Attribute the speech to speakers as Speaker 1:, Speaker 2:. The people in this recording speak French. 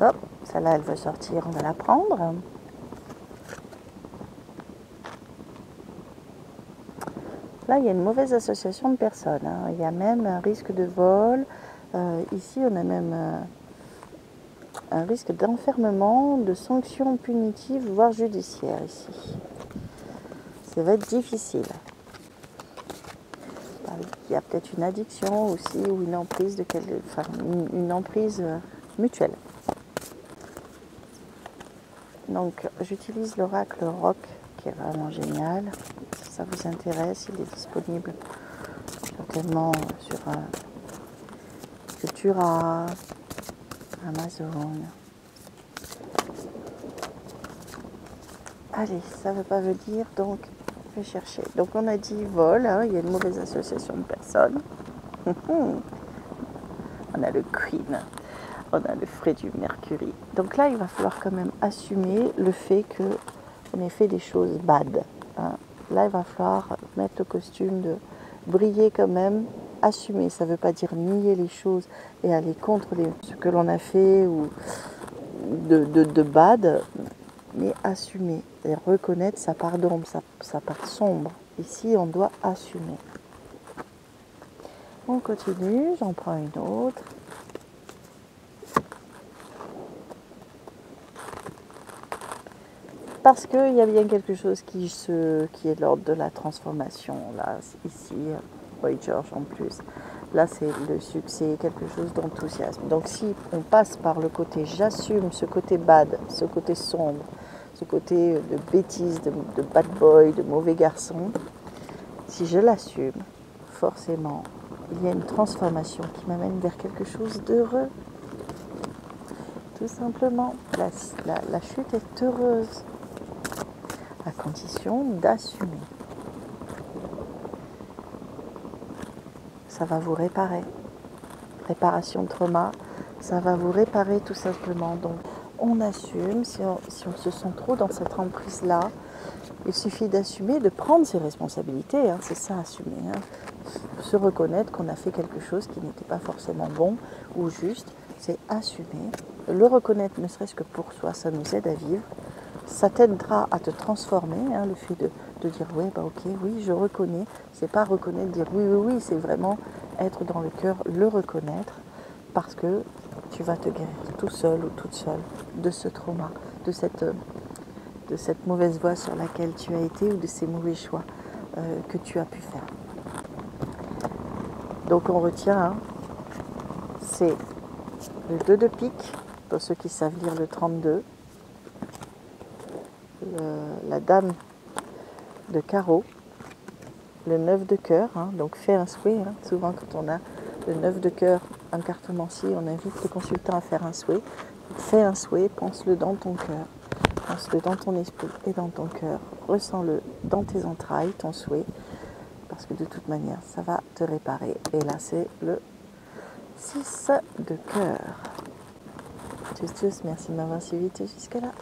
Speaker 1: Hop, celle-là, elle veut sortir, on va la prendre. Là, il y a une mauvaise association de personnes. Hein. Il y a même un risque de vol. Ici, on a même un risque d'enfermement, de sanctions punitives, voire judiciaires ici. Ça va être difficile. Il y a peut-être une addiction aussi ou une emprise, une emprise mutuelle. Donc j'utilise l'oracle Roc qui est vraiment génial. Si ça vous intéresse, il est disponible certainement sur Cultura, Amazon. Allez, ça ne veut pas venir, donc je vais chercher. Donc on a dit vol, hein, il y a une mauvaise association de personnes. On a le Queen, on a le frais du Mercury. Donc là, il va falloir quand même assumer le fait qu'on ait fait des choses bad. Hein. Là, il va falloir mettre le costume de briller quand même, assumer. Ça ne veut pas dire nier les choses et aller contre ce que l'on a fait ou de bad, mais assumer et reconnaître sa part d'ombre, sa part sombre. Ici, on doit assumer. On continue, j'en prends une autre. Parce qu'il y a bien quelque chose qui est de l'ordre de la transformation. Là, ici, George en plus. Là, c'est le succès, quelque chose d'enthousiasme. Donc, si on passe par le côté j'assume, ce côté bad, ce côté sombre, ce côté de bêtise, de bad boy, de mauvais garçon, si je l'assume, forcément, il y a une transformation qui m'amène vers quelque chose d'heureux. Tout simplement, la chute est heureuse, à condition d'assumer. Ça va vous réparer. Réparation de trauma, ça va vous réparer tout simplement. Donc, on assume, si on se sent trop dans cette emprise-là, il suffit d'assumer, de prendre ses responsabilités, hein, c'est ça, assumer. Hein. Se reconnaître qu'on a fait quelque chose qui n'était pas forcément bon ou juste, c'est assumer. Le reconnaître, ne serait-ce que pour soi, ça nous aide à vivre. Ça t'aidera à te transformer, hein, le fait de dire ouais, bah ok, oui, je reconnais. C'est pas reconnaître, dire oui, oui, oui, c'est vraiment être dans le cœur, le reconnaître, parce que tu vas te guérir tout seul ou toute seule de ce trauma, de cette mauvaise voie sur laquelle tu as été ou de ces mauvais choix que tu as pu faire. Donc on retient, hein, c'est le 2 de pique, pour ceux qui savent lire le 32, la dame de carreau, le 9 de cœur, hein, donc fais un souhait. Hein, souvent quand on a le 9 de cœur, un cartomancier, on invite le consultant à faire un souhait. Fais un souhait, pense-le dans ton cœur, pense-le dans ton esprit et dans ton cœur. Ressens-le dans tes entrailles, ton souhait, parce que de toute manière, ça va te réparer. Et là, c'est le 6 de cœur. Tchuss, tchuss, merci de m'avoir suivi jusque-là.